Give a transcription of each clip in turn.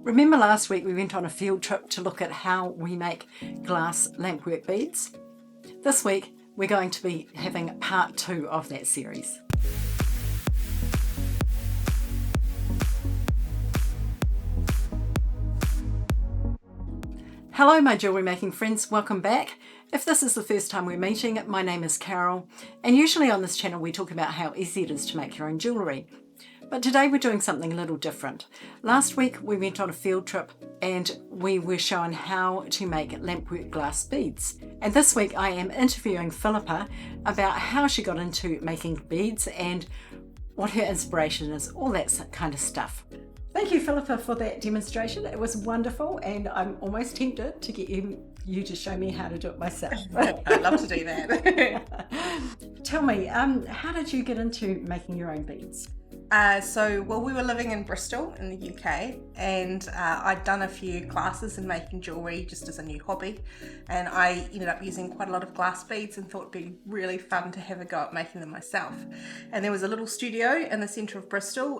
Remember last week we went on a field trip to look at how we make glass lampwork beads? This week we're going to be having part 2 of that series. Hello my jewellery making friends, welcome back. If this is the first time we're meeting, my name is Carol, and usually on this channel we talk about how easy it is to make your own jewellery. But today we're doing something a little different. Last week we went on a field trip and we were shown how to make lampwork glass beads. And this week I am interviewing Philippa about how she got into making beads and what her inspiration is, all that kind of stuff. Thank you, Philippa, for that demonstration. It was wonderful, and I'm almost tempted to get you to show me how to do it myself. I'd love to do that. Tell me, how did you get into making your own beads? We were living in Bristol in the UK, and I'd done a few classes in making jewellery just as a new hobby, and I ended up using quite a lot of glass beads and thought it'd be really fun to have a go at making them myself. And there was a little studio in the centre of Bristol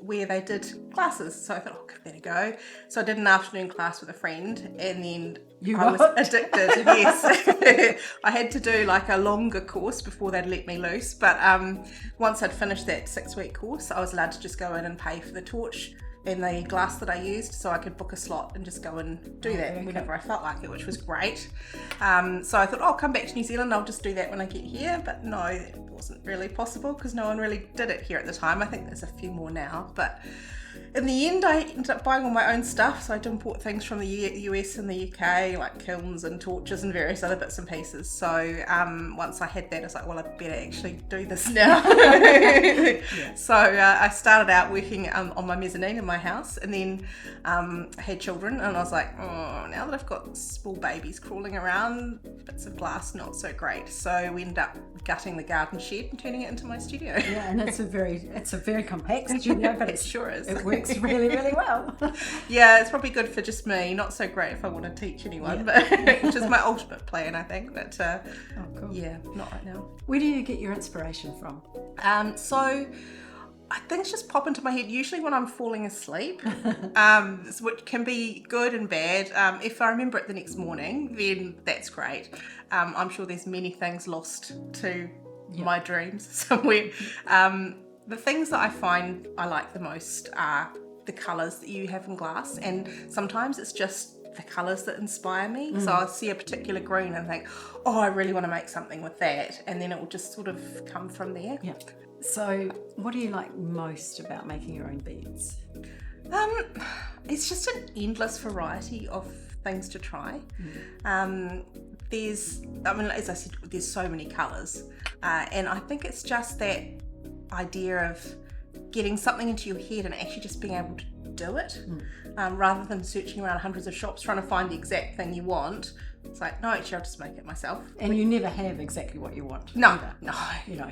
where they did classes, so I thought, I'll give that a go. So I did an afternoon class with a friend, and then I was addicted, yes. I had to do like a longer course before they'd let me loose, but once I'd finished that 6-week course, I was allowed to just go in and pay for the torch and the glass that I used, so I could book a slot and just go and do that whenever I felt like it, which was great. So I thought, I'll come back to New Zealand, I'll just do that when I get here, but no, it wasn't really possible because no one really did it here at the time. I think there's a few more now, but in the end, I ended up buying all my own stuff, so I'd import things from the US and the UK, like kilns and torches and various other bits and pieces. So once I had that, I was like, well, I better actually do this now. Yeah. So I started out working on my mezzanine in my house, and then I had children, and I was like, oh, now that I've got small babies crawling around, bits of glass, not so great. So we ended up gutting the garden shed and turning it into my studio. Yeah, and it's a very compact studio, but it sure is. It works really, really well. Yeah, it's probably good for just me, not so great if I want to teach anyone, but which is my ultimate plan, I think. But cool. Yeah, not right now. Where do you get your inspiration from? So things just pop into my head usually when I'm falling asleep, which can be good and bad. If I remember it the next morning, then that's great. I'm sure there's many things lost to my dreams somewhere. The things that I find I like the most are the colours that you have in glass, and sometimes it's just the colours that inspire me. So I'll see a particular green and think, oh, I really want to make something with that, and then it will just sort of come from there. Yeah. So what do you like most about making your own beads? It's just an endless variety of things to try. As I said, there's so many colours, and I think it's just that idea of getting something into your head and actually just being able to do it, rather than searching around hundreds of shops trying to find the exact thing you want. It's like, no, actually I'll just make it myself. And you never have exactly what you want. No, either. no. You know,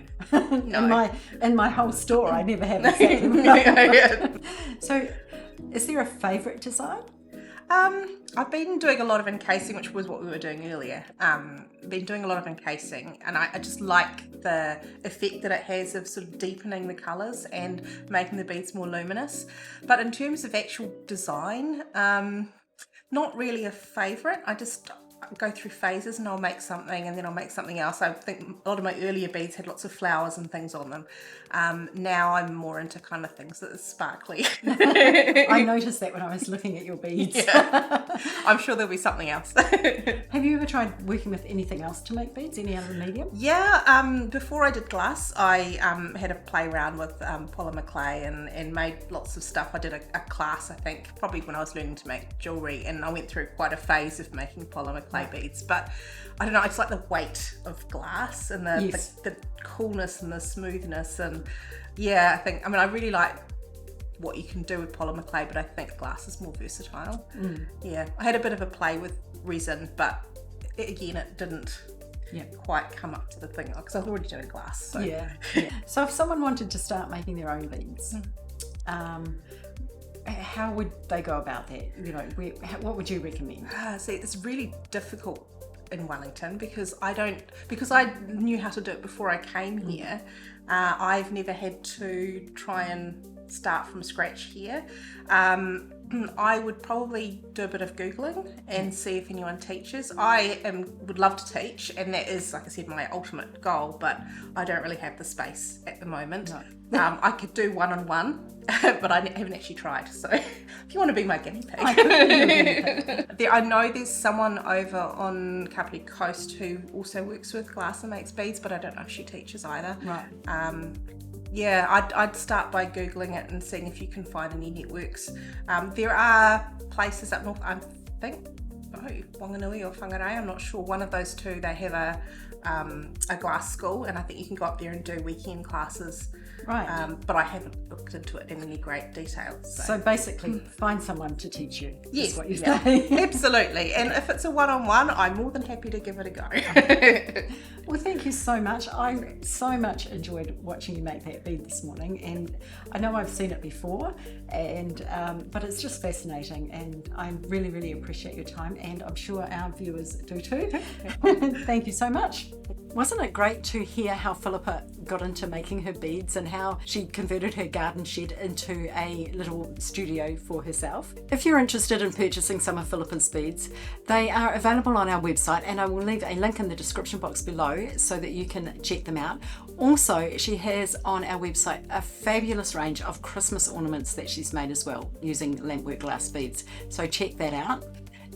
No. in my whole store I never have exactly what I want. So is there a favourite design? I've been doing a lot of encasing, which was what we were doing earlier. Been doing a lot of encasing, and I just like the effect that it has of sort of deepening the colours and making the beads more luminous. But in terms of actual design, not really a favourite. I just go through phases, and I'll make something and then I'll make something else. I think a lot of my earlier beads had lots of flowers and things on them. Now I'm more into kind of things that are sparkly. I noticed that when I was looking at your beads. Yeah. I'm sure there'll be something else. Have you ever tried working with anything else to make beads, any other medium? Yeah, before I did glass, I had a play around with polymer clay and made lots of stuff. I did a class, I think, probably when I was learning to make jewellery, and I went through quite a phase of making polymer clay beads. But I don't know, I just like the weight of glass and the coolness and the smoothness, and I really like what you can do with polymer clay, but I think glass is more versatile. Yeah, I had a bit of a play with resin, but it didn't quite come up to the thing because I was already doing glass. So. Yeah. So if someone wanted to start making their own beads, how would they go about that? You know, what would you recommend? See, it's really difficult in Wellington because I knew how to do it before I came here. I've never had to try and start from scratch here. I would probably do a bit of Googling and see if anyone teaches. Would love to teach, and that is, like I said, my ultimate goal, but I don't really have the space at the moment. No. I could do one-on-one, but I haven't actually tried, so if you want to be my guinea pig. I know there's someone over on Kapiti Coast who also works with glass and makes beads, but I don't know if she teaches either. Right. Yeah, I'd start by Googling it and seeing if you can find any networks. There are places up north, I think, Wanganui or Whangarei, I'm not sure. One of those two, they have a glass school, and I think you can go up there and do weekend classes. Right. But I haven't looked into it in any great detail. So basically, find someone to teach you. Yes, is what you're saying. Absolutely. And if it's a one-on-one, I'm more than happy to give it a go. Well, thank you so much. I so much enjoyed watching you make that bead this morning, and I know I've seen it before, and but it's just fascinating, and I really, really appreciate your time, and I'm sure our viewers do too. Thank you so much. Wasn't it great to hear how Philippa got into making her beads and how she converted her garden shed into a little studio for herself? If you're interested in purchasing some of Philippa's beads, they are available on our website, and I will leave a link in the description box below so that you can check them out. Also, she has on our website a fabulous range of Christmas ornaments that she's made as well using Lampwork Glass Beads, so check that out.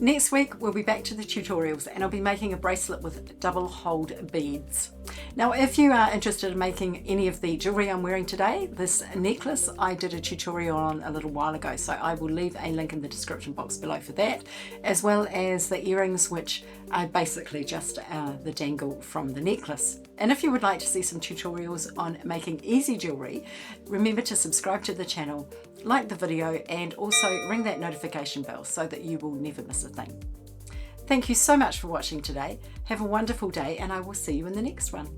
Next week we'll be back to the tutorials, and I'll be making a bracelet with double hold beads. Now if you are interested in making any of the jewellery I'm wearing today, this necklace I did a tutorial on a little while ago, so I will leave a link in the description box below for that, as well as the earrings, which are basically just the dangle from the necklace. And if you would like to see some tutorials on making easy jewellery, remember to subscribe to the channel, like the video, and also ring that notification bell so that you will never miss a thing. Thank you so much for watching today. Have a wonderful day, and I will see you in the next one.